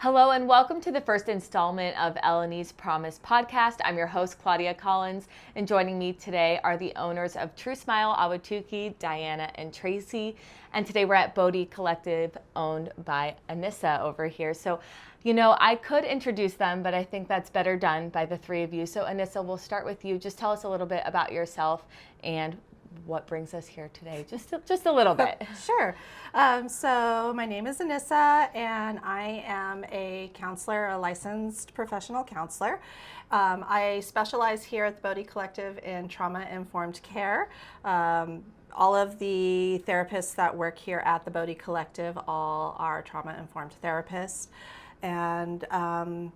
Hello and welcome to the first installment of Eleni's Promise podcast. I'm your host, Claudia Collins, and joining me today are the owners of True Smile Awatuki, Diana and Tracy. And today we're at Bodhi Collective, owned by Anissa over here. So, I could introduce them, but I think that's better done by the three of you. So Anissa, we'll start with you. Just tell us a little bit about yourself and what brings us here today, just a little bit. Sure. So my name is Anissa, and I am a counselor, a licensed professional counselor. I specialize here at the Bodhi Collective in trauma-informed care. All of the therapists that work here at the Bodhi Collective all are trauma-informed therapists. And I'm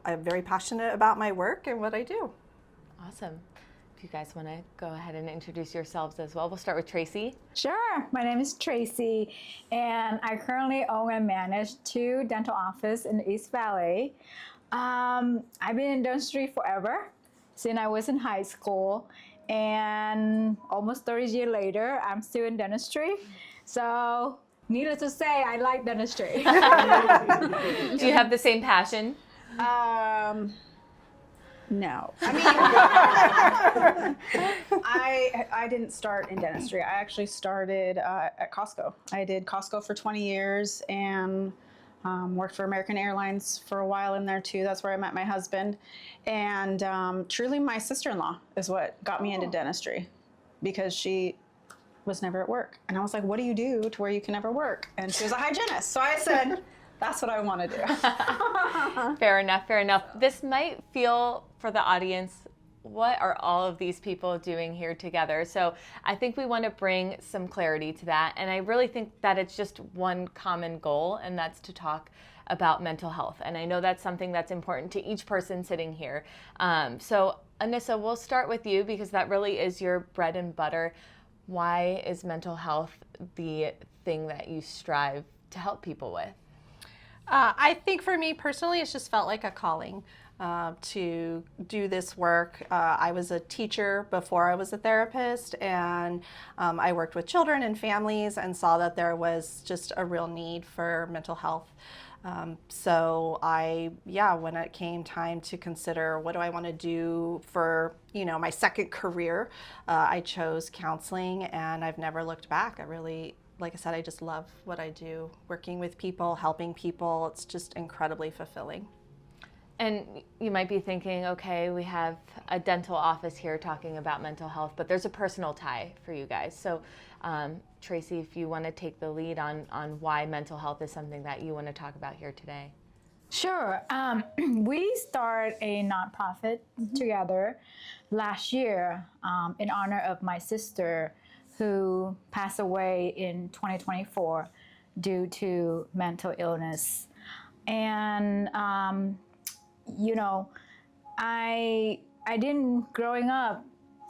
very passionate about my work and what I do. Awesome. If you guys want to go ahead and introduce yourselves as well. We'll start with Tracy. Sure. My name is Tracy, and I currently own and manage two dental offices in the East Valley. I've been in dentistry forever, since I was in high school, and almost 30 years later, I'm still in dentistry. So, needless to say, I like dentistry. Do you have the same passion? No. I mean, I didn't start in dentistry. I actually started at Costco. I did Costco for 20 years and worked for American Airlines for a while in there too. That's where I met my husband. And truly my sister-in-law is what got me into dentistry, because she was never at work. And I was like, what do you do to where you can never work? And she was a hygienist. So I said, that's what I want to do. Fair enough. This might feel, for the audience, what are all of these people doing here together? So I think we want to bring some clarity to that. And I really think that it's just one common goal, and that's to talk about mental health. And I know that's something that's important to each person sitting here. So Anissa, we'll start with you, because that really is your bread and butter. Why is mental health the thing that you strive to help people with? I think for me personally, it's just felt like a calling to do this work. I was a teacher before I was a therapist, and I worked with children and families and saw that there was just a real need for mental health. So when it came time to consider what do I want to do for, my second career, I chose counseling, and I've never looked back. Like I said, I just love what I do, working with people, helping people. It's just incredibly fulfilling. And you might be thinking, okay, we have a dental office here talking about mental health, but there's a personal tie for you guys. So Tracy, if you want to take the lead on why mental health is something that you want to talk about here today. Sure. We started a nonprofit together last year in honor of my sister, who passed away in 2024 due to mental illness. And, I didn't, growing up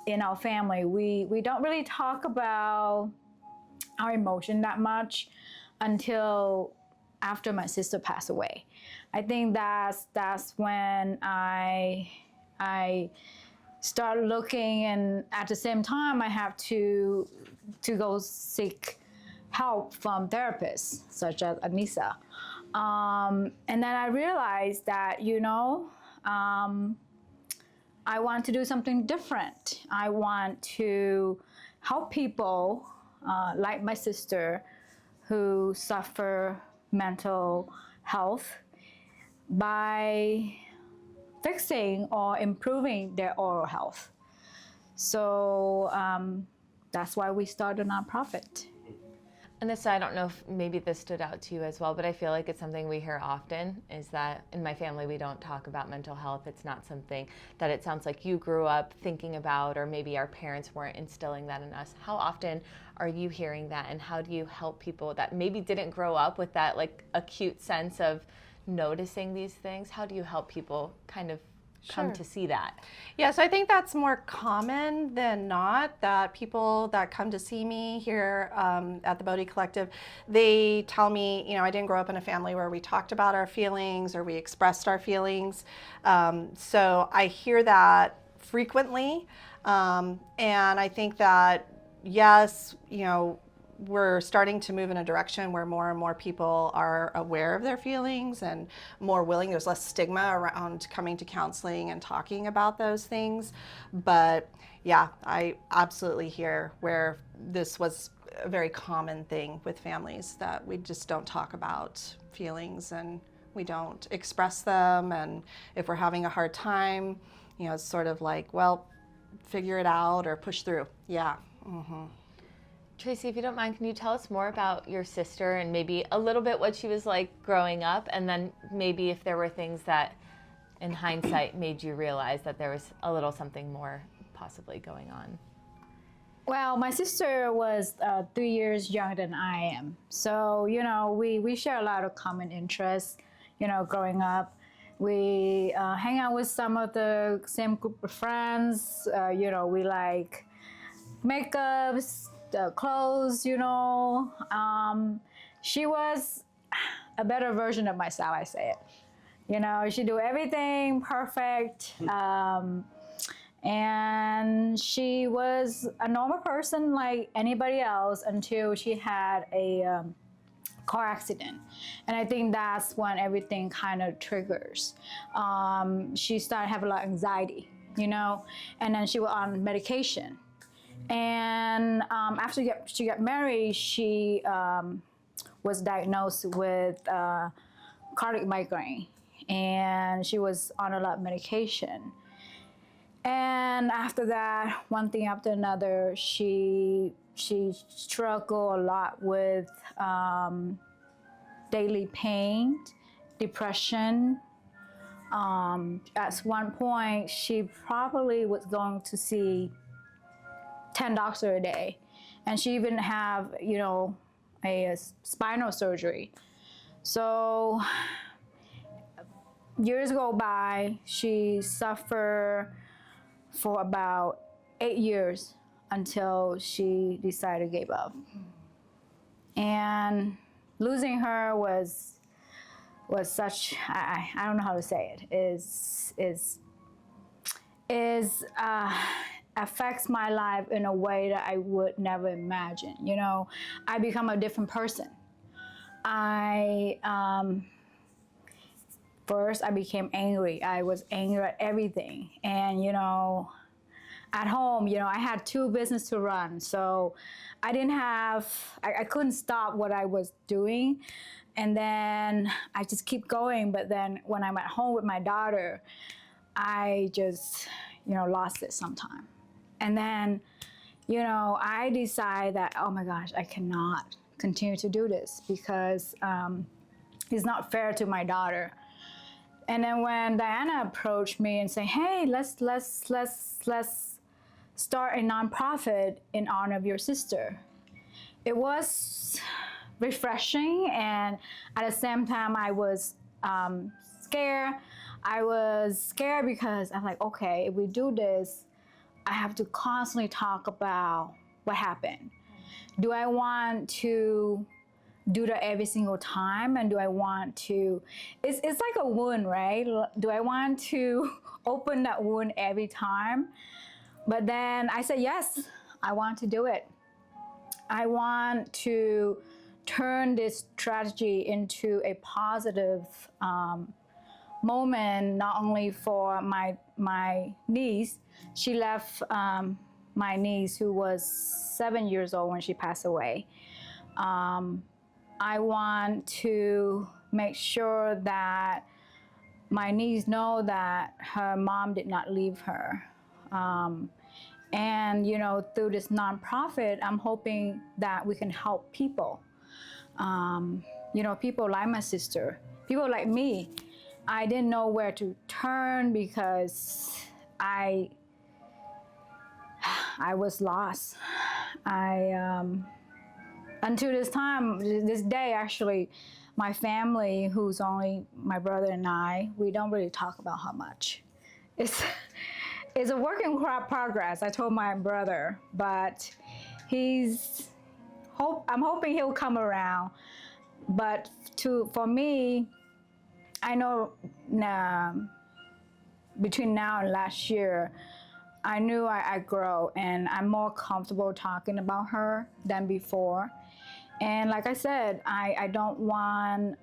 in our family, we don't really talk about our emotion that much until after my sister passed away. I think that's when I start looking, and at the same time I have to go seek help from therapists such as Anissa. And then I realized that, I want to do something different. I want to help people like my sister who suffer mental health by fixing or improving their oral health. So that's why we started a nonprofit. And this, I don't know if maybe this stood out to you as well, but I feel like it's something we hear often, is that in my family we don't talk about mental health. It's not something that it sounds like you grew up thinking about, or maybe our parents weren't instilling that in us. How often are you hearing that, and how do you help people that maybe didn't grow up with that acute sense of noticing these things? How do you help people kind of come to see that? Yeah, so I think that's more common than not, that people that come to see me here at the Bodhi Collective, they tell me, I didn't grow up in a family where we talked about our feelings or we expressed our feelings. So I hear that frequently. And I think that, yes, we're starting to move in a direction where more and more people are aware of their feelings and more willing. There's less stigma around coming to counseling and talking about those things. But yeah, I absolutely hear where this was a very common thing with families, that we just don't talk about feelings and we don't express them. And if we're having a hard time, it's sort of like, well, figure it out or push through. Yeah. Mm-hmm. Tracy, if you don't mind, can you tell us more about your sister and maybe a little bit what she was like growing up, and then maybe if there were things that in hindsight made you realize that there was a little something more possibly going on? Well, my sister was 3 years younger than I am. So, we share a lot of common interests, growing up. We hang out with some of the same group of friends. We like makeups, the clothes, She was a better version of myself, I say it. She do everything perfect. And she was a normal person like anybody else until she had a car accident. And I think that's when everything kind of triggers. She started having a lot of anxiety, and then she was on medication. And after she got married, she was diagnosed with cardiac migraine, and she was on a lot of medication. And after that, one thing after another, she struggled a lot with daily pain, depression. At one point, she probably was going to see 10 doctors a day. And she even have, a spinal surgery. So years go by, she suffered for about 8 years until she decided to give up. And losing her was such, I don't know how to say it, affects my life in a way that I would never imagine. I become a different person. First, I became angry. I was angry at everything. And, at home, I had 2 businesses to run. So I couldn't stop what I was doing. And then I just keep going. But then when I'm at home with my daughter, I just, lost it sometime. And then, I decide that, oh my gosh, I cannot continue to do this because it's not fair to my daughter. And then when Diana approached me and said, hey, let's start a nonprofit in honor of your sister. It was refreshing, and at the same time, I was scared. I was scared because I'm like, okay, if we do this, I have to constantly talk about what happened. Do I want to do that every single time? And do I want to, it's like a wound, right? Do I want to open that wound every time? But then I said, yes, I want to do it. I want to turn this tragedy into a positive moment, not only for my niece. She left my niece, who was 7 years old when she passed away. I want to make sure that my niece know that her mom did not leave her. And through this nonprofit, I'm hoping that we can help people. People like my sister, people like me. I didn't know where to turn because I was lost. Until this day, actually, my family, who's only my brother and I, we don't really talk about how much. It's a work in progress, I told my brother, but I'm hoping he'll come around. But for me, I know between now and last year, I knew I grow, and I'm more comfortable talking about her than before. And like I said, I don't want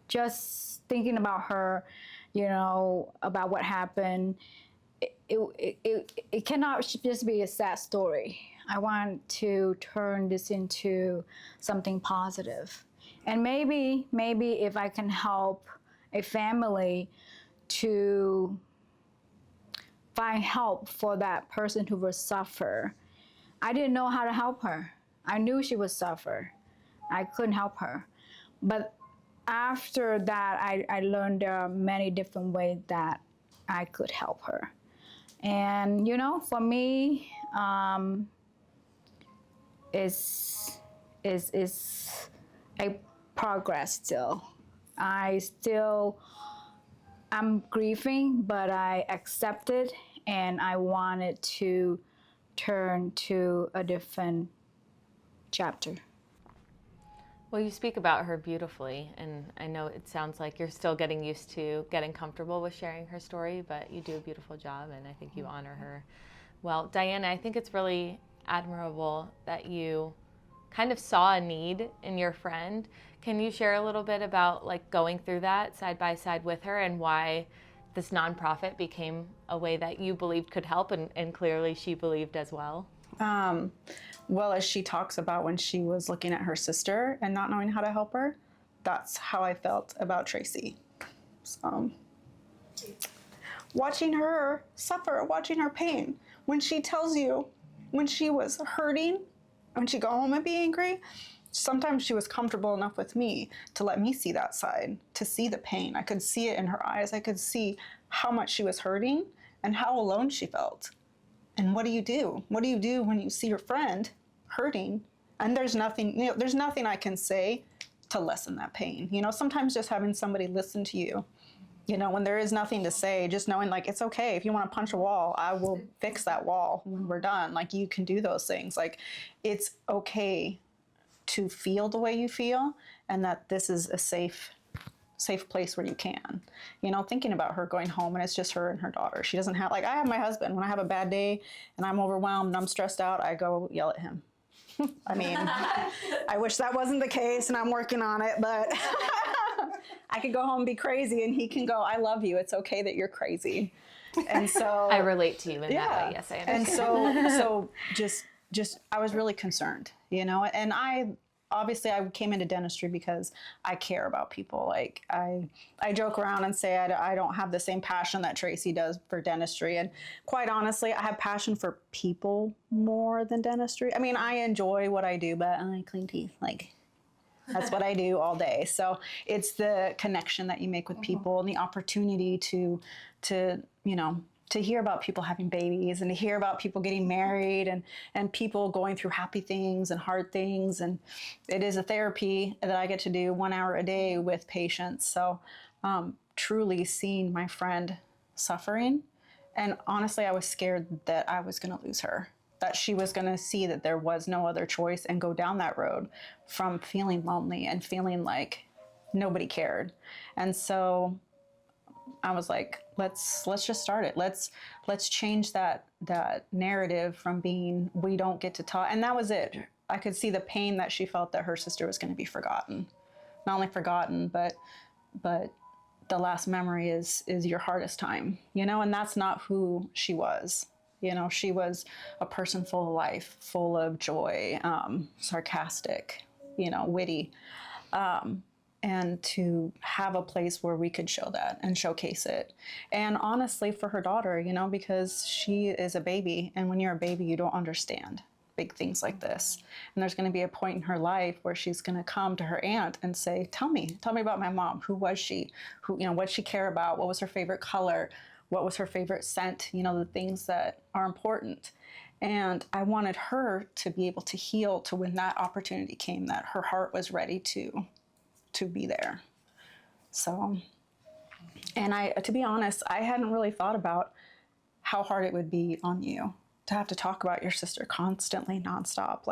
just thinking about her, about what happened. It cannot just be a sad story. I want to turn this into something positive. And maybe if I can help a family to find help for that person who will suffer. I didn't know how to help her. I knew she would suffer. I couldn't help her. But after that, I learned there are many different ways that I could help her. And, for me, is a progress still. I'm grieving, but I accept it, and I wanted to turn to a different chapter. Well, you speak about her beautifully, and I know it sounds like you're still getting used to getting comfortable with sharing her story, but you do a beautiful job, and I think you honor her well. Diana, I think it's really admirable that you kind of saw a need in your friend. Can you share a little bit about going through that side by side with her and why this nonprofit became a way that you believed could help and clearly she believed as well? Well, as she talks about when she was looking at her sister and not knowing how to help her, that's how I felt about Tracy. Watching her suffer, watching her pain. When she tells you, when she was hurting, when she'd go home and be angry, sometimes she was comfortable enough with me to let me see that side, to see the pain. I could see it in her eyes. I could see how much she was hurting and how alone she felt. And what do you do? What do you do when you see your friend hurting and there's nothing, there's nothing I can say to lessen that pain? Sometimes just having somebody listen to you, when there is nothing to say, just knowing it's okay. If you want to punch a wall, I will fix that wall when we're done. You can do those things. It's okay to feel the way you feel, and that this is a safe place where you can. Thinking about her going home and it's just her and her daughter. She doesn't have, I have my husband. When I have a bad day and I'm overwhelmed and I'm stressed out, I go yell at him. I mean, I wish that wasn't the case and I'm working on it, but I could go home and be crazy and he can go, I love you. It's okay that you're crazy. And so I relate to you in that way. Yes, I understand. And so just I was really concerned, and I came into dentistry because I care about people. I joke around and say I don't have the same passion that Tracy does for dentistry. And quite honestly, I have passion for people more than dentistry. I mean, I enjoy what I do, but I clean teeth. That's what I do all day. So it's the connection that you make with people and the opportunity to hear about people having babies and to hear about people getting married and people going through happy things and hard things. And it is a therapy that I get to do 1 hour a day with patients. So truly seeing my friend suffering. And honestly, I was scared that I was going to lose her, that she was going to see that there was no other choice and go down that road from feeling lonely and feeling like nobody cared. And so I was like, let's just start it. Let's change that narrative from being we don't get to talk. And that was it. I could see the pain that she felt that her sister was going to be forgotten. Not only forgotten, but the last memory is your hardest time, and that's not who she was. She was a person full of life, full of joy, sarcastic, witty. And to have a place where we could show that and showcase it. And honestly, for her daughter, because she is a baby, and when you're a baby, you don't understand big things like this. And there's going to be a point in her life where she's going to come to her aunt and say, tell me about my mom. Who was she? What'd she care about? What was her favorite color? What was her favorite scent? The things that are important. And I wanted her to be able to heal to when that opportunity came, that her heart was ready to be there. So, and to be honest, I hadn't really thought about how hard it would be on you to have to talk about your sister constantly, nonstop.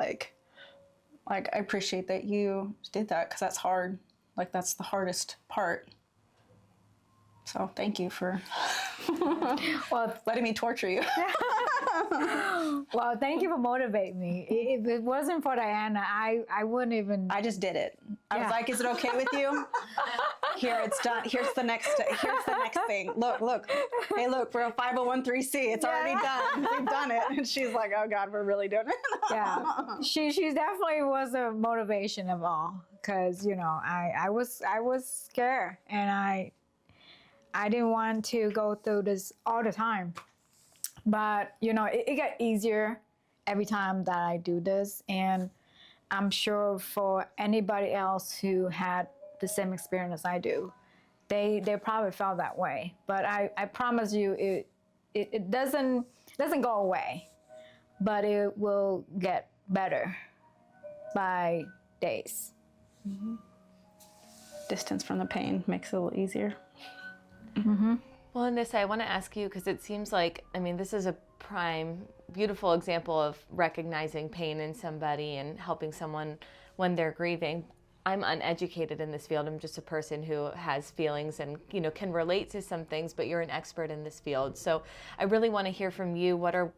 I appreciate that you did that, because that's hard. That's the hardest part. So thank you for letting me torture you. Well, thank you for motivating me. If it wasn't for Diana, I wouldn't even. I just did it. I was Yeah. like, is it okay with you? Here, it's done. Here's the next thing. Look. Hey, look, we're a 501(c)(3). It's already done. We've done it. And she's like, oh God, we're really doing it. Yeah, she definitely was a motivation of all, because I was scared, and I didn't want to go through this all the time. But it got easier every time that I do this, and I'm sure for anybody else who had the same experience as I do, they probably felt that way. But I promise you, it doesn't go away, but it will get better by days. Distance from the pain makes it a little easier. Well, Anissa, I want to ask you, because it seems like, this is a prime, beautiful example of recognizing pain in somebody and helping someone when they're grieving. I'm uneducated in this field. I'm just a person who has feelings and, can relate to some things, but you're an expert in this field. So I really want to hear from you. What are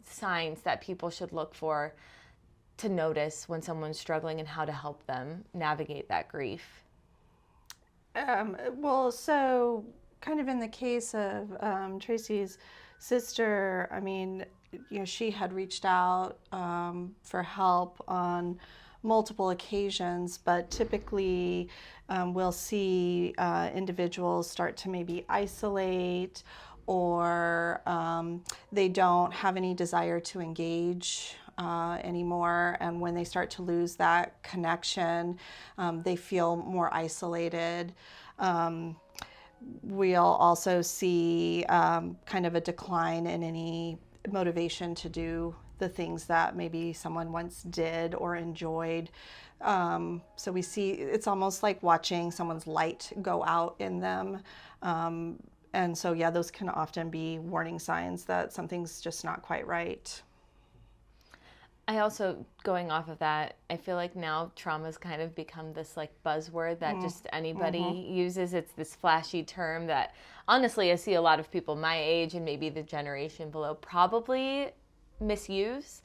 signs that people should look for to notice when someone's struggling, and how to help them navigate that grief? Well, so kind of in the case of Tracy's sister, she had reached out for help on multiple occasions, but typically we'll see individuals start to maybe isolate, or they don't have any desire to engage anymore. And when they start to lose that connection, they feel more isolated. We'll also see kind of a decline in any motivation to do the things that maybe someone once did or enjoyed. So we see it's almost like watching someone's light go out in them. And so, yeah, those can often be warning signs that something's just not quite right. I also, going off of that, I feel like now trauma's kind of become this buzzword that just anybody uses. It's this flashy term that honestly I see a lot of people my age and maybe the generation below probably misuse.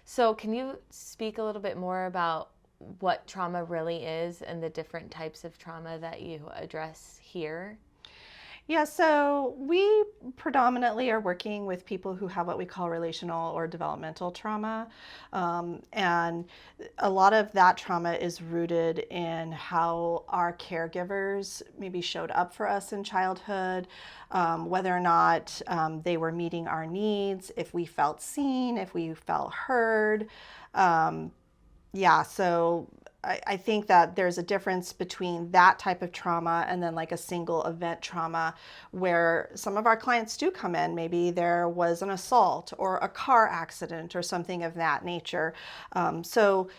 So can you speak a little bit more about what trauma really is and the different types of trauma that you address here? Yeah, so we predominantly are working with people who have what we call relational or developmental trauma. And a lot of that trauma is rooted in how our caregivers maybe showed up for us in childhood, whether or not they were meeting our needs, if we felt seen, if we felt heard. So I think that there's a difference between that type of trauma and then a single event trauma, where some of our clients do come in. Maybe there was an assault or a car accident or something of that nature. So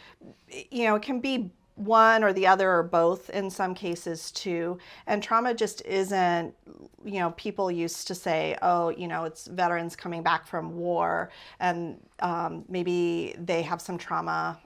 it can be one or the other or both in some cases too. And trauma just isn't, people used to say, oh, it's veterans coming back from war, and maybe they have some trauma,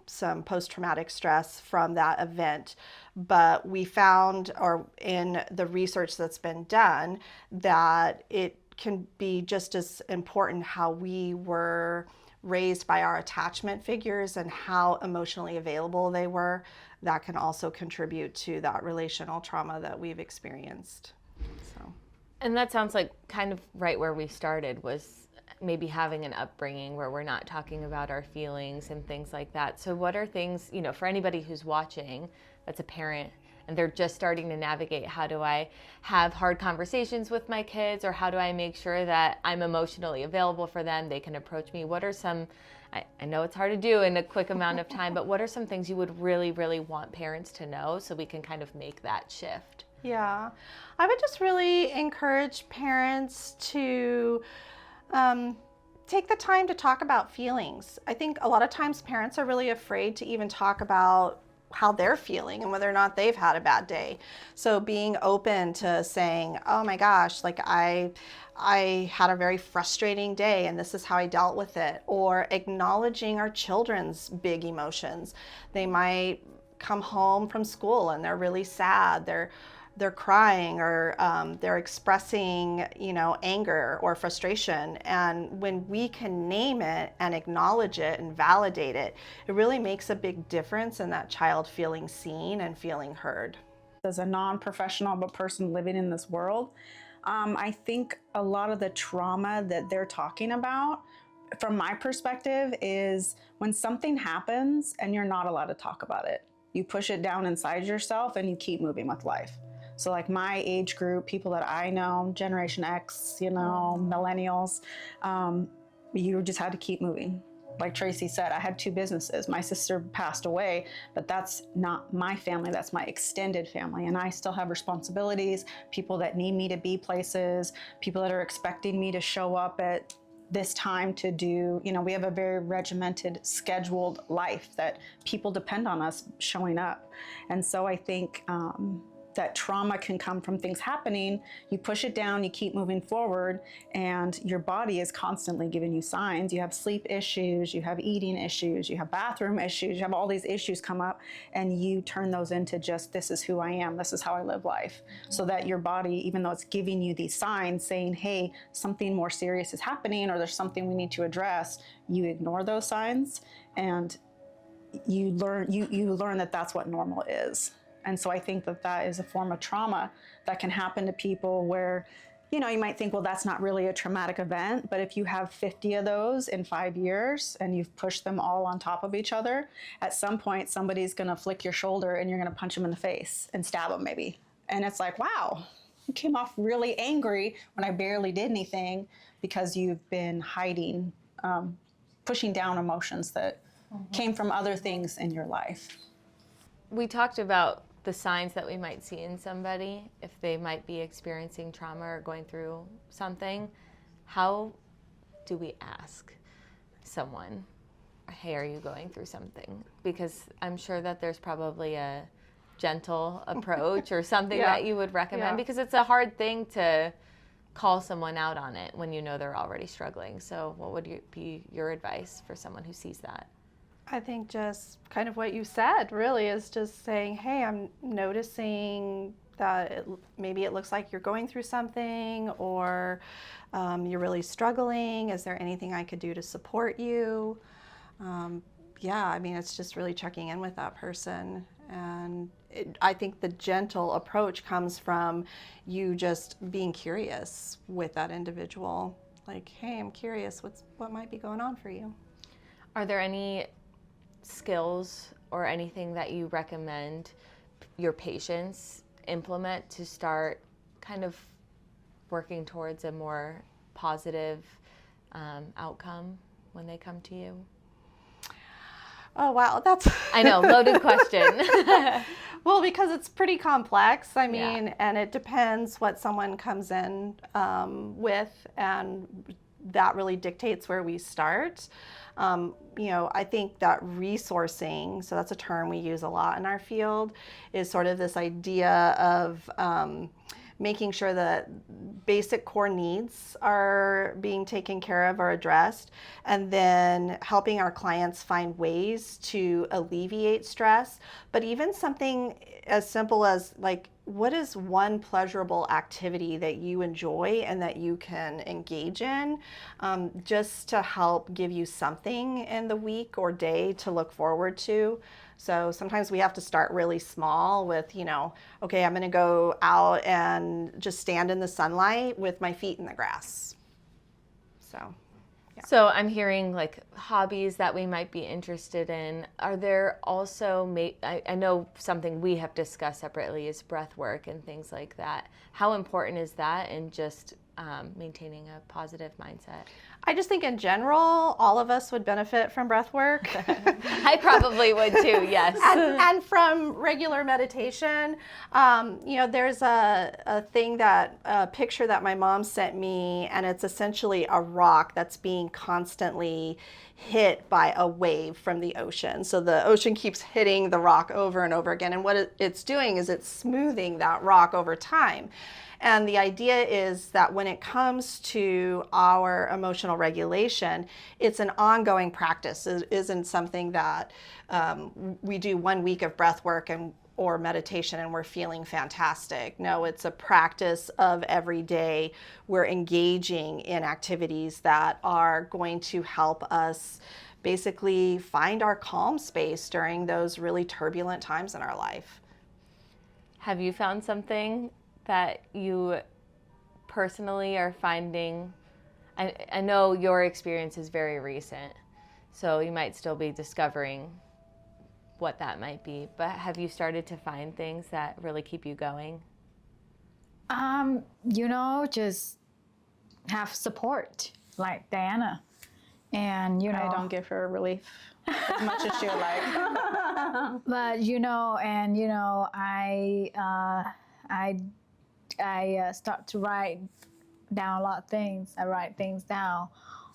some post-traumatic stress from that event. But we found, or in the research that's been done, that it can be just as important how we were raised by our attachment figures and how emotionally available they were. That can also contribute to that relational trauma that we've experienced. So. And that sounds like kind of right where we started, was maybe having an upbringing where we're not talking about our feelings and things like that. So what are things, for anybody who's watching that's a parent and they're just starting to navigate, how do I have hard conversations with my kids, or how do I make sure that I'm emotionally available for them, they can approach me? What are some, I know it's hard to do in a quick amount of time, but what are some things you would really, really want parents to know so we can kind of make that shift? Yeah, I would just really encourage parents to take the time to talk about feelings. I think a lot of times parents are really afraid to even talk about how they're feeling and whether or not they've had a bad day. So being open to saying, oh my gosh, I had a very frustrating day and this is how I dealt with it, or acknowledging our children's big emotions. They might come home from school and they're really sad. they're crying or they're expressing, anger or frustration. And when we can name it and acknowledge it and validate it, it really makes a big difference in that child feeling seen and feeling heard. As a non-professional but person living in this world, I think a lot of the trauma that they're talking about, from my perspective, is when something happens and you're not allowed to talk about it. You push it down inside yourself and you keep moving with life. So like my age group, people that I know, Generation X, millennials, you just had to keep moving. Like Tracy said, I had 2 businesses. My sister passed away, but that's not my family, that's my extended family. And I still have responsibilities, people that need me to be places, people that are expecting me to show up at this time to do, we have a very regimented, scheduled life that people depend on us showing up. And so I think that trauma can come from things happening. You push it down, you keep moving forward, and your body is constantly giving you signs. You have sleep issues, you have eating issues, you have bathroom issues, you have all these issues come up, and you turn those into just, this is who I am, this is how I live life. So that your body, even though it's giving you these signs saying, hey, something more serious is happening, or there's something we need to address, you ignore those signs, and you learn that that's what normal is. And so I think that is a form of trauma that can happen to people where, you might think, well, that's not really a traumatic event. But if you have 50 of those in 5 years and you've pushed them all on top of each other, at some point, somebody's going to flick your shoulder and you're going to punch them in the face and stab them maybe. And it's like, wow, you came off really angry when I barely did anything, because you've been hiding, pushing down emotions that came from other things in your life. We talked about the signs that we might see in somebody if they might be experiencing trauma or going through something. How do we ask someone, hey, are you going through something? Because I'm sure that there's probably a gentle approach or something that you would recommend, because it's a hard thing to call someone out on it when they're already struggling. So what would be your advice for someone who sees that? I think just kind of what you said really is just saying, hey, I'm noticing that maybe it looks like you're going through something, or you're really struggling. Is there anything I could do to support you? It's just really checking in with that person. And I think the gentle approach comes from you just being curious with that individual. Like, hey, I'm curious, what might be going on for you? Are there any skills or anything that you recommend your patients implement to start kind of working towards a more positive outcome when they come to you? Oh, wow, that's... I know, loaded question. Well, because it's pretty complex, and it depends what someone comes in with, and that really dictates where we start. I think that resourcing, so that's a term we use a lot in our field, is sort of this idea of making sure that basic core needs are being taken care of or addressed, and then helping our clients find ways to alleviate stress. But even something as simple as, like, what is one pleasurable activity that you enjoy and that you can engage in, just to help give you something in the week or day to look forward to. So sometimes we have to start really small with, okay, I'm going to go out and just stand in the sunlight with my feet in the grass. So, yeah. So I'm hearing like hobbies that we might be interested in. Are there also, I know something we have discussed separately is breath work and things like that. How important is that in just maintaining a positive mindset? I just think in general, all of us would benefit from breath work. I probably would too, yes. And from regular meditation. There's a picture that my mom sent me, and it's essentially a rock that's being constantly hit by a wave from the ocean. So the ocean keeps hitting the rock over and over again. And what it's doing is it's smoothing that rock over time. And the idea is that when it comes to our emotional regulation, it's an ongoing practice. It isn't something that we do 1 week of breath work and or meditation and we're feeling fantastic. No, it's a practice of every day. We're engaging in activities that are going to help us basically find our calm space during those really turbulent times in our life. Have you found something that you personally are finding? I know your experience is very recent, so you might still be discovering what that might be, but have you started to find things that really keep you going? Just have support like Diana. And, I don't give her relief as much as she would like. but, I start to write down a lot of things. I write things down.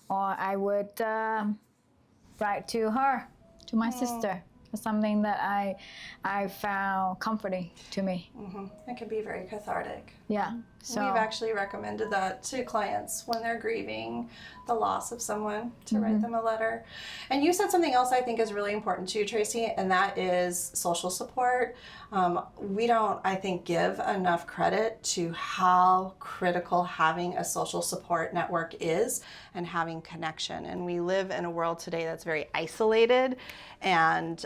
Or I would write to her, to my sister. Something that I found comforting to me. It can be very cathartic. Yeah. So We've actually recommended that to clients when they're grieving the loss of someone, to write them a letter. And you said something else I think is really important too, Tracy, and that is social support. We don't, I think, give enough credit to how critical having a social support network is and having connection. And we live in a world today that's very isolated, and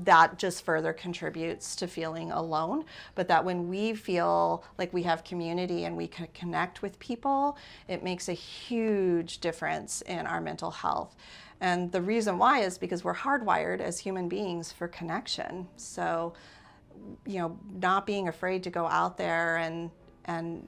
that just further contributes to feeling alone. But that when we feel like we have community and we can connect with people, it makes a huge difference in our mental health. And the reason why is because we're hardwired as human beings for connection. So, not being afraid to go out there and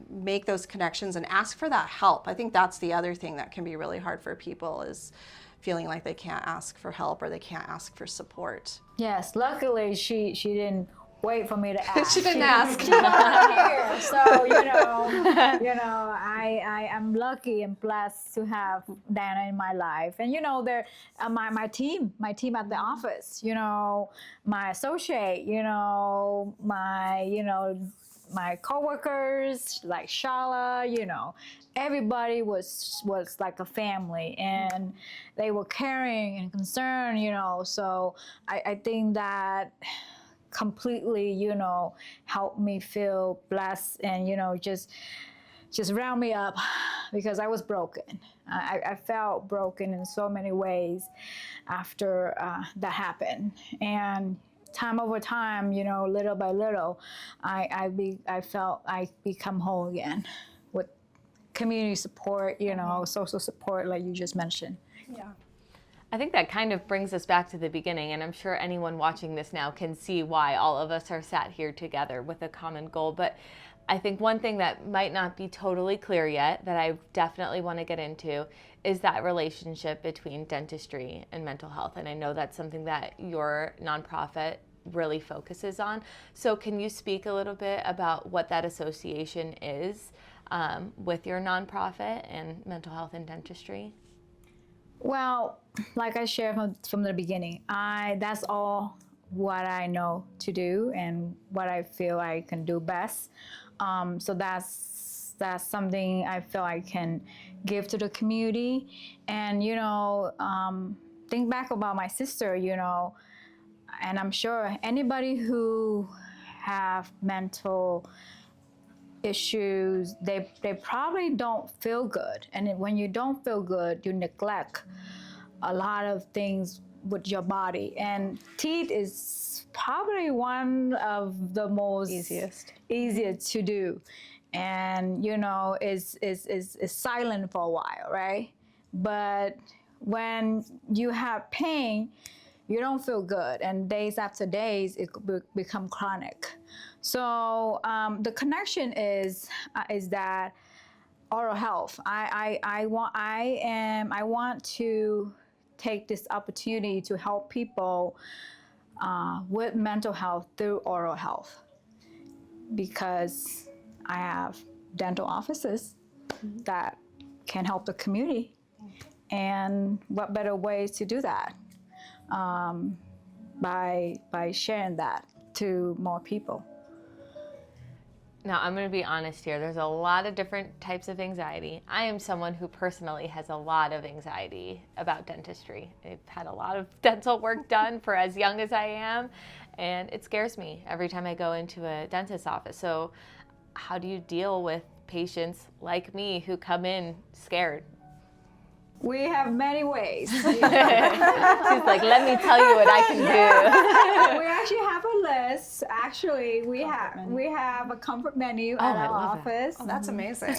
make those connections and ask for that help. I think that's the other thing that can be really hard for people, is feeling like they can't ask for help or they can't ask for support. yes, luckily she didn't wait for me to ask. She didn't ask. She was here. So, I am lucky and blessed to have Diana in my life. And, there, my team at the office, my associate, my coworkers, like Shala, everybody was like a family, and they were caring and concerned, so I think that completely, helped me feel blessed and, just round me up, because I was broken. I felt broken in so many ways after that happened. And time over time, little by little, I felt I become whole again with community support, social support, like you just mentioned. Yeah. I think that kind of brings us back to the beginning, and I'm sure anyone watching this now can see why all of us are sat here together with a common goal. But I think one thing that might not be totally clear yet, that I definitely want to get into, is that relationship between dentistry and mental health. And I know that's something that your nonprofit really focuses on. So can you speak a little bit about what that association is with your nonprofit and mental health and dentistry? Well, like I shared from the beginning, that's all what I know to do and what I feel I can do best. So that's something I feel I can give to the community. And, think back about my sister, and I'm sure anybody who have mental issues, they probably don't feel good. And when you don't feel good, you neglect a lot of things with your body. And teeth is probably one of the most easiest to do. And, is silent for a while, right? But when you have pain, you don't feel good, and days after days, it could become chronic. So the connection is that oral health. I want to take this opportunity to help people with mental health through oral health, because I have dental offices that can help the community, and what better ways to do that? By sharing that to more people. Now, I'm going to be honest here. There's a lot of different types of anxiety. I am someone who personally has a lot of anxiety about dentistry. I've had a lot of dental work done for as young as I am, and it scares me every time I go into a dentist's office. So how do you deal with patients like me who come in scared? We have many ways. She's like, let me tell you what I can do. We actually have a list. Actually, we have a comfort menu at our office. Oh, that's amazing.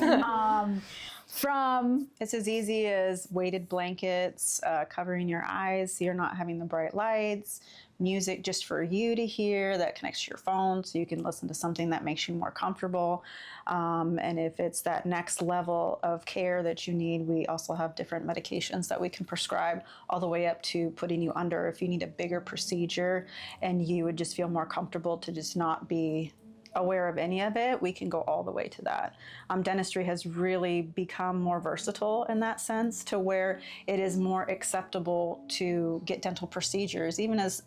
From It's as easy as weighted blankets, covering your eyes so you're not having the bright lights, music just for you to hear that connects to your phone so you can listen to something that makes you more comfortable. And if it's that next level of care that you need, we also have different medications that we can prescribe all the way up to putting you under if you need a bigger procedure and you would just feel more comfortable to just not be aware of any of it, we can go all the way to that. Dentistry has really become more versatile in that sense to where it is more acceptable to get dental procedures, even as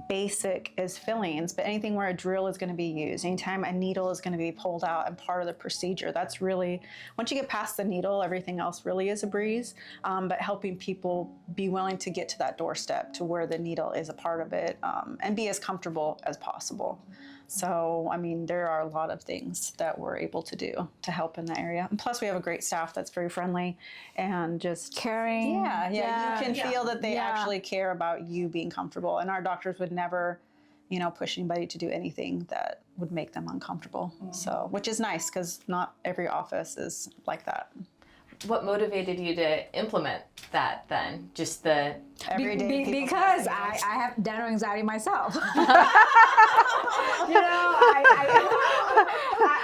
basic as fillings, but anything where a drill is going to be used, anytime a needle is going to be pulled out and part of the procedure, that's really, once you get past the needle, everything else really is a breeze, but helping people be willing to get to that doorstep to where the needle is a part of it, and be as comfortable as possible. So, I mean, there are a lot of things that we're able to do to help in that area. And plus, we have a great staff that's very friendly and just caring. Yeah, you can feel that they actually care about you being comfortable. And our doctors would never, push anybody to do anything that would make them uncomfortable. So, which is nice because not every office is like that. What motivated you to implement that then? Just the everyday people because I have dental anxiety myself.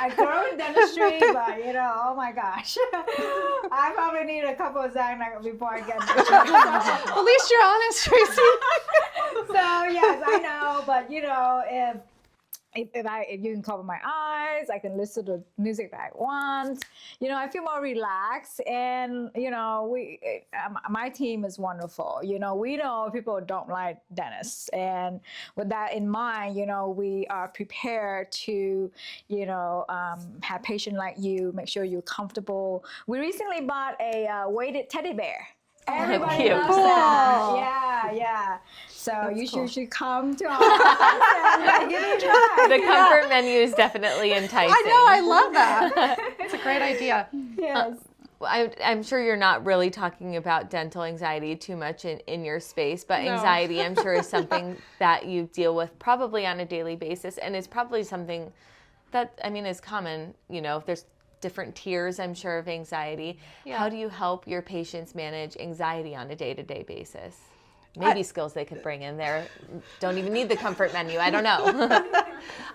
I grew in dentistry, but oh my gosh, I probably need a couple of Xanax before I get there. At least you're honest, Tracy. So yes, I know, but if you can cover my eyes, I can listen to music that I want. I feel more relaxed, and my team is wonderful. We know people don't like dentists, and with that in mind, we are prepared to, have patients like you, make sure you're comfortable. We recently bought a weighted teddy bear. Everybody cute. loves Cool. that. Yeah. So you should come to our office and give it a try. The comfort menu is definitely enticing. I know, I love that. It's a great idea. Yes. I'm sure you're not really talking about dental anxiety too much in your space, but No. anxiety, I'm sure, is something that you deal with probably on a daily basis, and it's probably something that, is common. There's different tiers, I'm sure, of anxiety. Yeah. How do you help your patients manage anxiety on a day-to-day basis? Maybe skills they could bring in there. Don't even need the comfort menu. I don't know.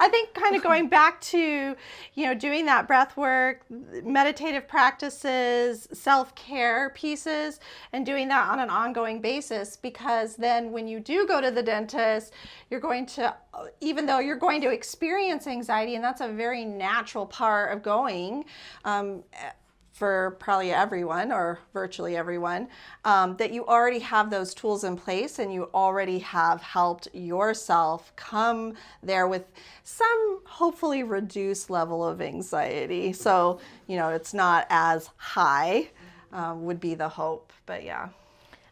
I think kind of going back to, doing that breath work, meditative practices, self-care pieces, and doing that on an ongoing basis, because then when you do go to the dentist, you're going to, even though you're going to experience anxiety, and that's a very natural part of going, for probably everyone or virtually everyone, that you already have those tools in place and you already have helped yourself come there with some hopefully reduced level of anxiety. So, it's not as high, would be the hope, but yeah.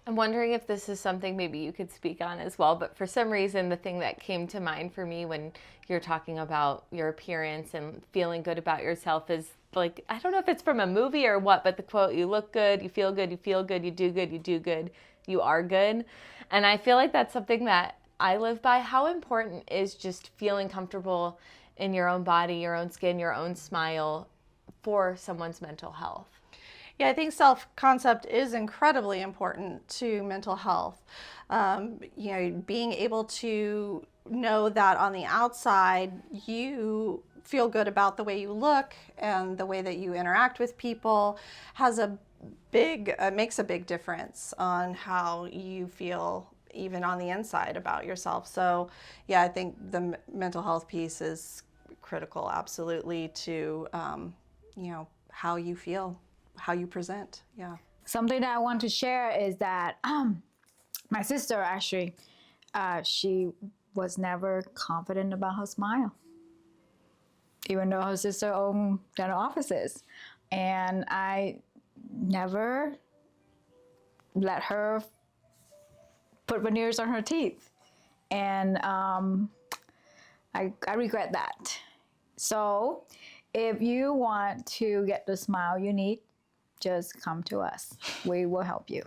I'm wondering if this is something maybe you could speak on as well, but for some reason, the thing that came to mind for me when you're talking about your appearance and feeling good about yourself is like, I don't know if it's from a movie or what, but the quote, you look good, you feel good, you feel good, you do good, you do good, you are good. And I feel like that's something that I live by. How important is just feeling comfortable in your own body, your own skin, your own smile for someone's mental health? Yeah, I think self-concept is incredibly important to mental health. Being able to know that on the outside, you feel good about the way you look and the way that you interact with people makes a big difference on how you feel even on the inside about yourself. So yeah, I think the mental health piece is critical, absolutely, to how you feel, how you present. Yeah. Something that I want to share is that my sister actually, she was never confident about her smile. even though her sister owned dental offices. And I never let her put veneers on her teeth. And I regret that. So if you want to get the smile you need, just come to us. We will help you.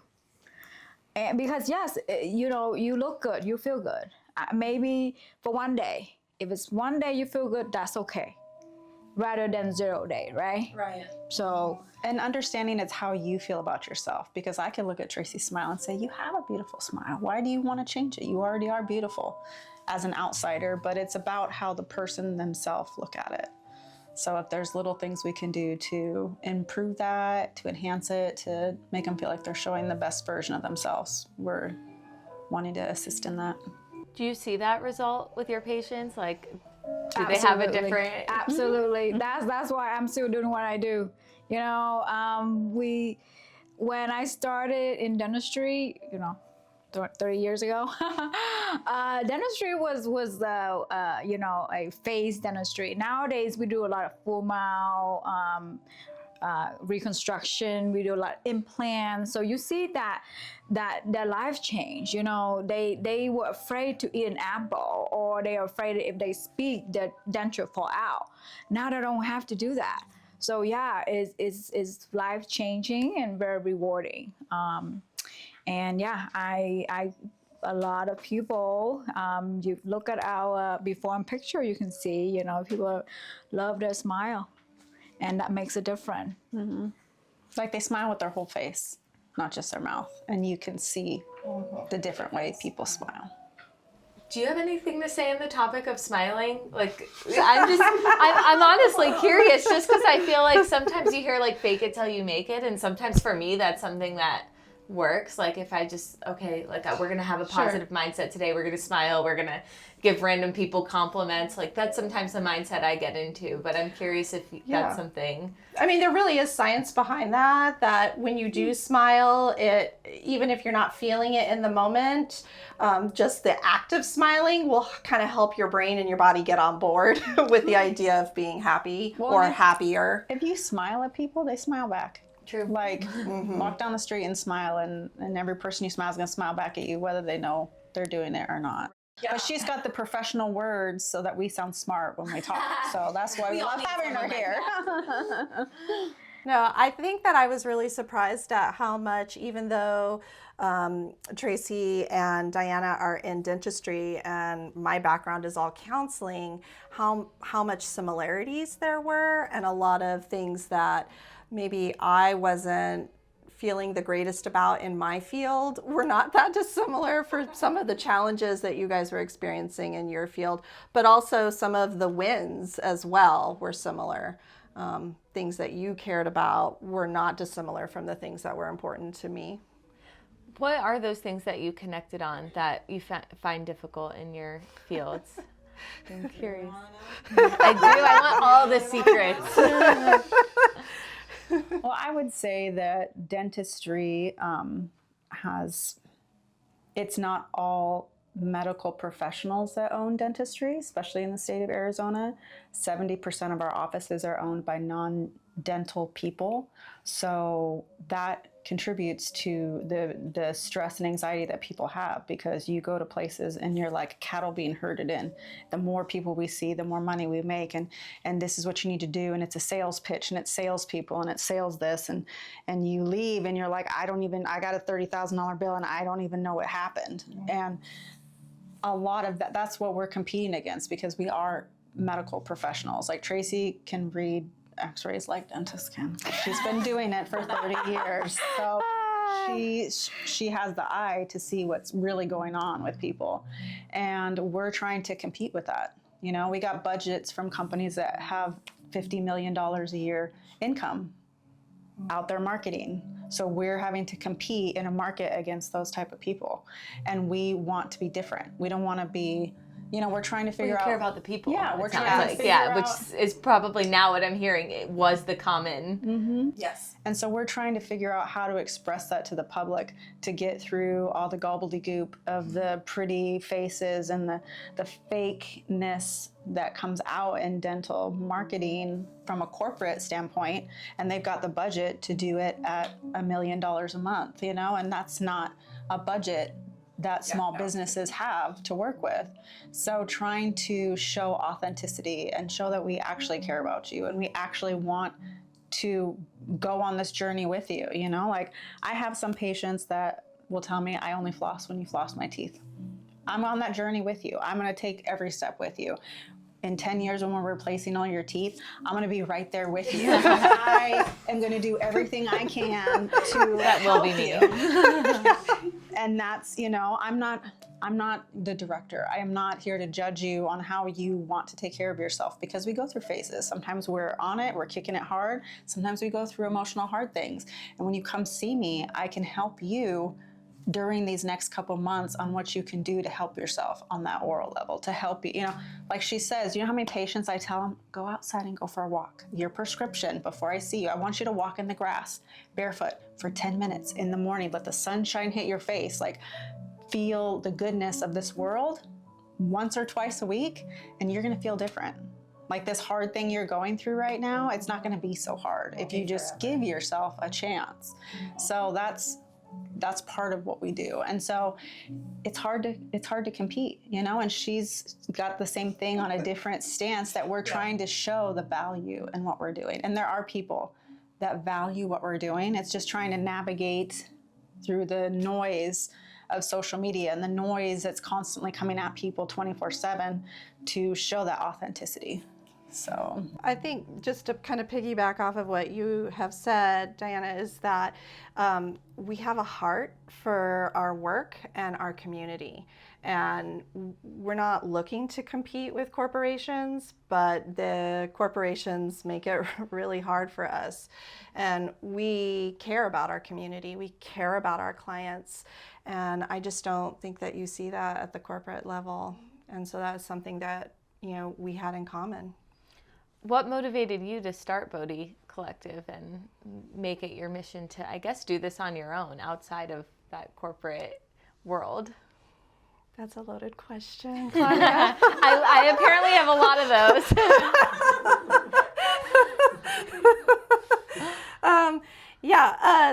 And because yes, you know, you look good, you feel good. Maybe for one day. If it's one day you feel good, that's okay. Rather than 0 day, right? Right. So, And understanding it's how you feel about yourself, because I can look at Tracy's smile and say, you have a beautiful smile. Why do you want to change it? You already are beautiful as an outsider, but it's about how the person themselves look at it. So if there's little things we can do to improve that, to enhance it, to make them feel like they're showing the best version of themselves, we're wanting to assist in that. Do you see that result with your patients? Like, do they have a different? Absolutely. That's why I'm still doing what I do. You know, when I started in dentistry, you know, 30 years ago, dentistry was you know, a phase dentistry. Nowadays we do a lot of full mouth, reconstruction. We do a lot of implants. So you see that their life change. You know, they were afraid to eat an apple, or they are afraid if they speak, their denture fall out. Now they don't have to do that. So yeah, it's life changing and very rewarding. And yeah, I a lot of people, you look at our before and picture, you can see, you know, people love their smile, and that makes a difference. Mm-hmm. Like they smile with their whole face, not just their mouth. And you can see the different way people smile. Do you have anything to say on the topic of smiling? Like, I'm honestly curious, just because I feel like sometimes you hear like fake it till you make it, and sometimes for me that's something that works. Like if I just, okay, like we're going to have a positive mindset today, we're going to smile, we're going to give random people compliments. Like that's sometimes the mindset I get into, but I'm curious if that's something. I mean, there really is science behind that when you do smile, it, even if you're not feeling it in the moment, just the act of smiling will kind of help your brain and your body get on board with the idea of being happy or happier. If you smile at people, they smile back. True. Like walk down the street and smile, and every person you smile is going to smile back at you, whether they know they're doing it or not. Yeah. But she's got the professional words so that we sound smart when we talk. So that's why we love having her here. No, I think that I was really surprised at how much, even though Tracy and Diana are in dentistry and my background is all counseling, how much similarities there were, and a lot of things that maybe I wasn't feeling the greatest about in my field were not that dissimilar for some of the challenges that you guys were experiencing in your field, but also some of the wins as well were similar. Things that you cared about were not dissimilar from the things that were important to me. What are those things that you connected on that you find difficult in your fields? I'm curious. I do. I want all the secrets. Well, I would say that dentistry it's not all medical professionals that own dentistry, especially in the state of Arizona. 70% of our offices are owned by non-dental people. So that contributes to the stress and anxiety that people have, because you go to places and you're like cattle being herded in. The more people we see, the more money we make, and this is what you need to do, and it's a sales pitch, and it's salespeople, and it's sales this, and you leave and you're like, I got a $30,000 bill and I don't even know what happened. And a lot of that's what we're competing against, because we are medical professionals. Like Tracy can read x-rays like dentists can. She's been doing it for 30 years. So she has the eye to see what's really going on with people. And we're trying to compete with that. You know, we got budgets from companies that have $50 million a year income out there marketing. So we're having to compete in a market against those type of people. And we want to be different. We don't want to be, we're trying to figure We out. care about the people. Yeah, it we're sounds trying to like. figure Yeah, out. which is probably now what I'm hearing. It was the common. Yes. And so we're trying to figure out how to express that to the public, to get through all the gobbledygook of the pretty faces and the fakeness that comes out in dental marketing from a corporate standpoint. And they've got the budget to do it at $1 million a month, and that's not a budget that small businesses have to work with. So trying to show authenticity and show that we actually care about you and we actually want to go on this journey with you. Like I have some patients that will tell me, I only floss when you floss my teeth. I'm on that journey with you. I'm going to take every step with you. In 10 years when we're replacing all your teeth, I'm going to be right there with you. I am going to do everything I can to That will help be me. you. And that's, I'm not the director. I am not here to judge you on how you want to take care of yourself, because we go through phases. Sometimes we're on it, we're kicking it hard. Sometimes we go through emotional hard things. And when you come see me, I can help you during these next couple months on what you can do to help yourself on that oral level, to help you. Like she says, how many patients I tell them, go outside and go for a walk. Your prescription before I see you, I want you to walk in the grass barefoot for 10 minutes in the morning. Let the sunshine hit your face. Like, feel the goodness of this world once or twice a week, and you're gonna feel different. Like this hard thing you're going through right now, it's not gonna be so hard if you just give yourself a chance. So that's part of what we do. And so it's hard to compete, and she's got the same thing on a different stance, that we're trying to show the value in what we're doing. And there are people that value what we're doing. It's just trying to navigate through the noise of social media and the noise that's constantly coming at people 24/7 to show that authenticity. So I think just to kind of piggyback off of what you have said, Diana, is that we have a heart for our work and our community. And we're not looking to compete with corporations, but the corporations make it really hard for us. And we care about our community. We care about our clients. And I just don't think that you see that at the corporate level. And so that is something that, we had in common. What motivated you to start Bodhi Collective and make it your mission to, I guess, do this on your own outside of that corporate world? That's a loaded question, Claudia. I apparently have a lot of those.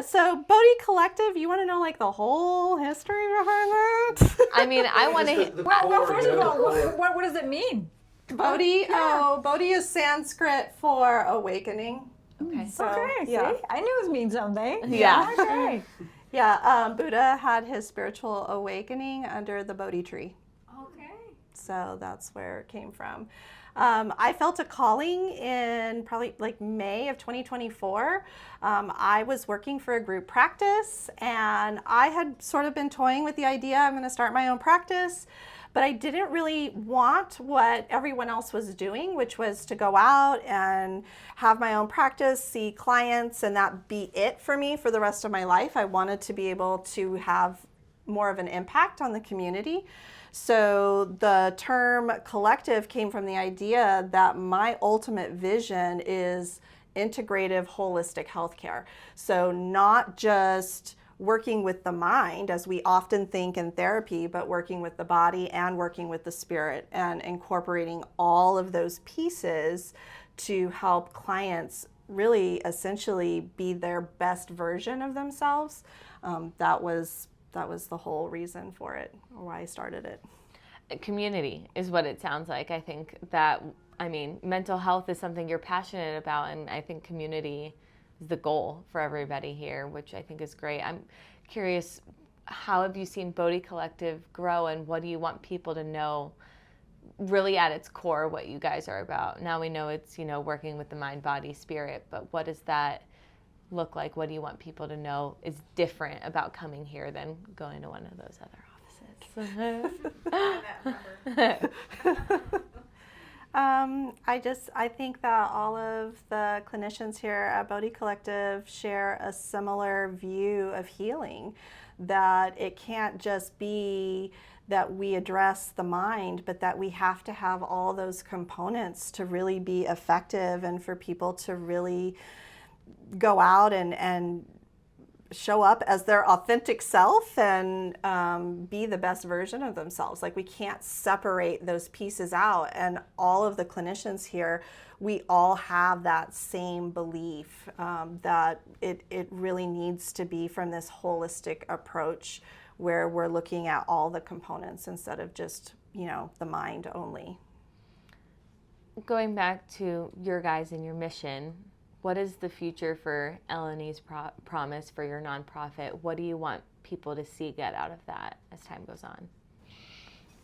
So Bodhi Collective, you want to know like the whole history behind that? I mean, I want to. Well, first of all, what does it mean? Bodhi, Bodhi is Sanskrit for awakening. Okay. So, Okay, yeah. see? I knew it means something. Yeah. Okay. Yeah, Buddha had his spiritual awakening under the Bodhi tree. Okay. So that's where it came from. I felt a calling in probably like May of 2024. I was working for a group practice, and I had sort of been toying with the idea I'm going to start my own practice, but I didn't really want what everyone else was doing, which was to go out and have my own practice, see clients, and that be it for me for the rest of my life. I wanted to be able to have more of an impact on the community. So the term collective came from the idea that my ultimate vision is integrative, holistic healthcare. So not just working with the mind, as we often think in therapy, but working with the body and working with the spirit, and incorporating all of those pieces to help clients really essentially be their best version of themselves. That was the whole reason for it, or why I started it. Community is what it sounds like. I think that, mental health is something you're passionate about, and I think community is the goal for everybody here, which I think is great. I'm curious, how have you seen Bodhi Collective grow, and what do you want people to know really at its core what you guys are about? Now we know it's, working with the mind, body, spirit, but what does that look like? What do you want people to know is different about coming here than going to one of those other offices? I think that all of the clinicians here at Bodhi Collective share a similar view of healing, that it can't just be that we address the mind, but that we have to have all those components to really be effective and for people to really go out and show up as their authentic self and be the best version of themselves. Like, we can't separate those pieces out. And all of the clinicians here, we all have that same belief that it really needs to be from this holistic approach where we're looking at all the components instead of just, the mind only. Going back to your guys and your mission, what is the future for Eleni's promise for your nonprofit? What do you want people to see get out of that as time goes on?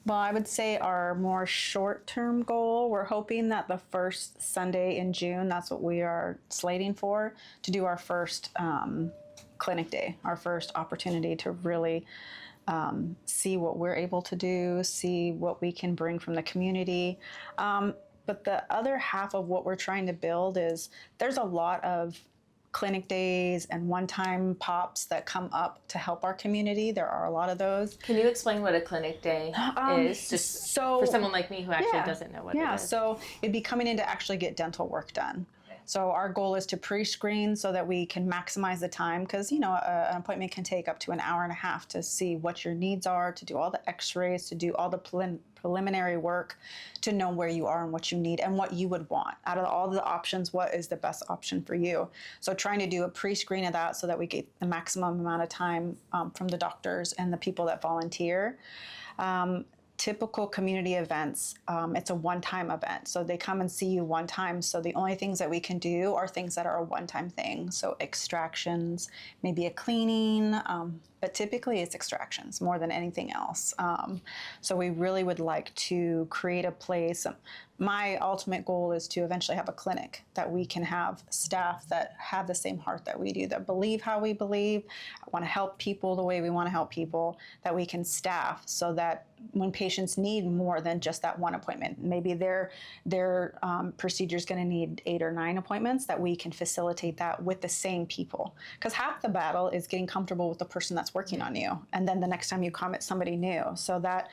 Well, I would say our more short-term goal, we're hoping that the first Sunday in June, that's what we are slating for, to do our first clinic day, our first opportunity to really see what we're able to do, see what we can bring from the community. But the other half of what we're trying to build is there's a lot of clinic days and one-time pops that come up to help our community. There are a lot of those. Can you explain what a clinic day is? Just for someone like me who actually doesn't know what it is. Yeah, so it'd be coming in to actually get dental work done. So our goal is to pre-screen so that we can maximize the time, because an appointment can take up to an hour and a half to see what your needs are, to do all the x-rays, to do all the preliminary work, to know where you are and what you need and what you would want. Out of all the options, what is the best option for you? So trying to do a pre-screen of that so that we get the maximum amount of time from the doctors and the people that volunteer. Typical community events, it's a one-time event. So they come and see you one time. So the only things that we can do are things that are a one-time thing. So extractions, maybe a cleaning, but typically it's extractions more than anything else. So we really would like to create a place. My ultimate goal is to eventually have a clinic that we can have staff that have the same heart that we do, that believe how we believe, want to help people the way we want to help people, that we can staff so that when patients need more than just that one appointment, maybe their procedure is going to need 8 or 9 appointments, that we can facilitate that with the same people. Because half the battle is getting comfortable with the person that's working on you. And then the next time you come, it's somebody new. So that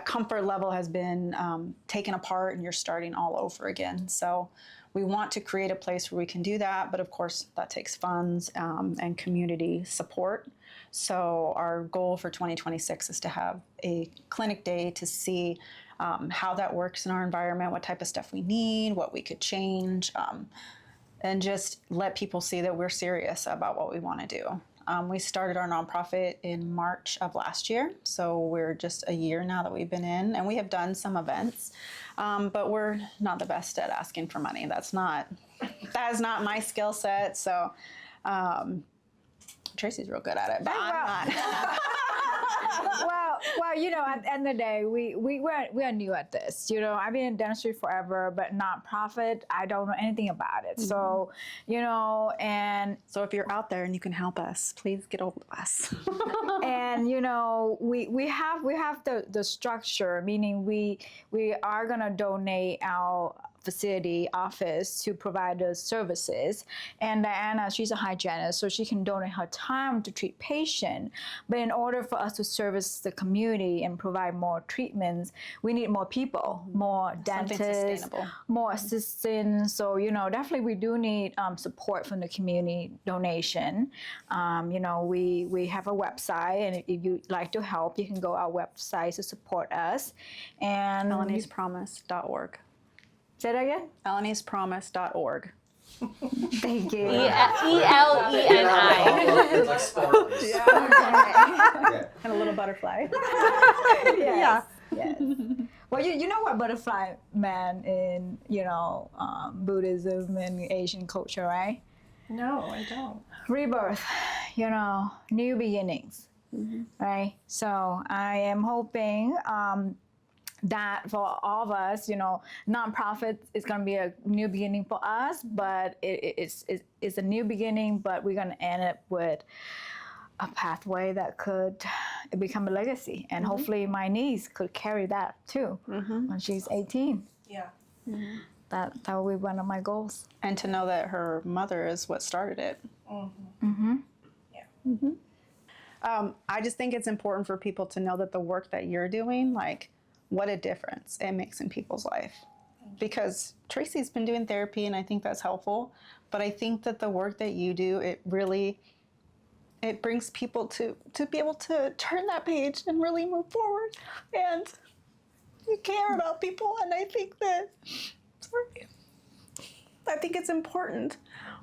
comfort level has been taken apart and you're starting all over again. So we want to create a place where we can do that, but of course that takes funds and community support. So our goal for 2026 is to have a clinic day to see how that works in our environment, what type of stuff we need, what we could change, and just let people see that we're serious about what we want to do. We started our nonprofit in March of last year, so we're just a year now that we've been in, and we have done some events, but we're not the best at asking for money. That is not my skill set. So Tracy's real good at it, but I'm not. Well, at the end of the day, we are new at this. I've been in dentistry forever, but nonprofit, I don't know anything about it. So, and so if you're out there and you can help us, please get hold of us. and we have the structure, meaning we are gonna donate our facility office to provide those services. And Diana, she's a hygienist, so she can donate her time to treat patients. But in order for us to service the community and provide more treatments, we need more people, more dentists, more assistants. So, definitely we do need support from the community donation. We have a website, and if you'd like to help, you can go to our website to support us. And Eleni'sPromise.org. Say that again? Eleni'sPromise.org. Thank you. ELENI. It's like Spartacus. Yeah. And a little butterfly. Yes. Yes. Well, you know what butterfly man in Buddhism and Asian culture, right? No, I don't. Rebirth, new beginnings, right? So I am hoping that for all of us, nonprofit is going to be a new beginning for us, but it's a new beginning, but we're going to end up with a pathway that could become a legacy. And hopefully my niece could carry that too when she's 18. Yeah. Mm-hmm. That will be one of my goals. And to know that her mother is what started it. Mm-hmm. Yeah. Mm-hmm. I just think it's important for people to know that the work that you're doing, like, what a difference it makes in people's life. Because Tracy's been doing therapy, and I think that's helpful. But I think that the work that you do, it brings people to be able to turn that page and really move forward. And you care about people, and I think it's important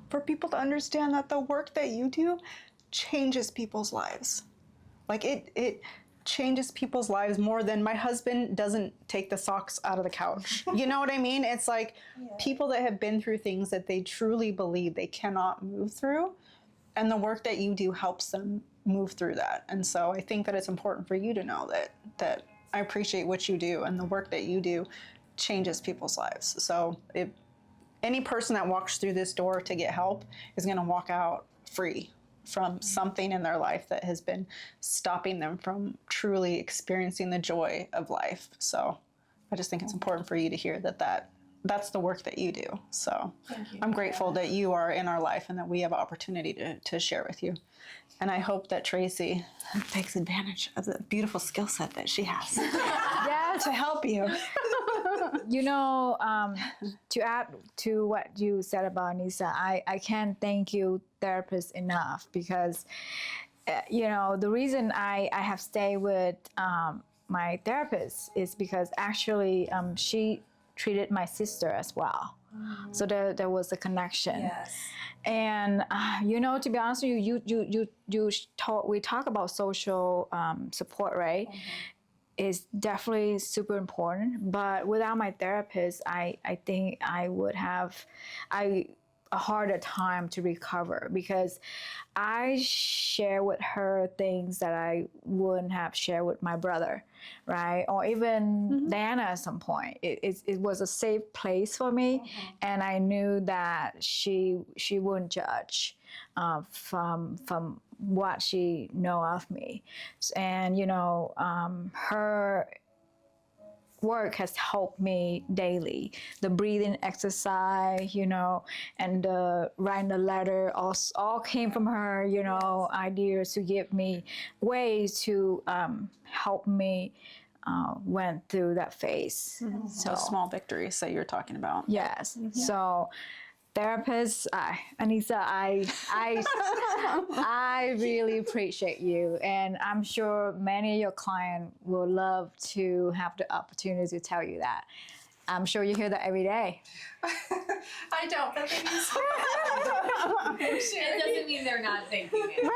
for people to understand that the work that you do changes people's lives. Like it changes people's lives more than my husband doesn't take the socks out of the couch. You know what I mean? It's like people that have been through things that they truly believe they cannot move through, and the work that you do helps them move through that. And so I think that it's important for you to know that I appreciate what you do, and the work that you do changes people's lives. So any person that walks through this door to get help is going to walk out free from something in their life that has been stopping them from truly experiencing the joy of life. So I just think it's important for you to hear that's the work that you do. So I'm grateful that you are in our life and that we have opportunity to share with you. And I hope that Tracy takes advantage of the beautiful skill set that she has to help you. You know, to add to what you said about Anissa, I can't thank you, therapists, enough, because, you know, the reason I have stayed with my therapist is because actually she treated my sister as well. So there was a connection. Yes. And you know, to be honest with you, we talk about social support, right? Is definitely super important. But without my therapist, I think I would have a harder time to recover, because I share with her things that I wouldn't have shared with my brother, right? Or even Diana at some point. It was a safe place for me, and I knew that she wouldn't judge from what she know of me. And you know, her work has helped me daily. The breathing exercise, you know, and writing the letter, all came from her, you know, ideas to give me ways to help me went through that phase. So those small victories that you're talking about. Yes. So therapists, Anissa, I really appreciate you, and I'm sure many of your clients will love to have the opportunity to tell you that. I'm sure you hear that every day. I don't, but thank you so much. It doesn't mean they're not thinking it.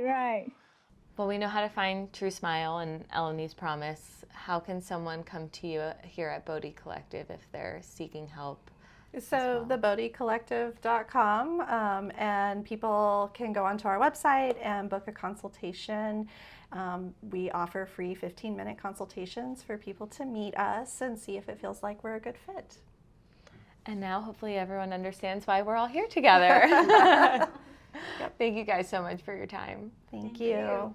Right. Well, we know how to find True Smile and Eleni's Promise. How can someone come to you here at Bodhi Collective if they're seeking help? So thebodhicollective.com, and people can go onto our website and book a consultation. We offer free 15-minute consultations for people to meet us and see if it feels like we're a good fit. And now hopefully everyone understands why we're all here together. Thank you guys so much for your time. Thank you.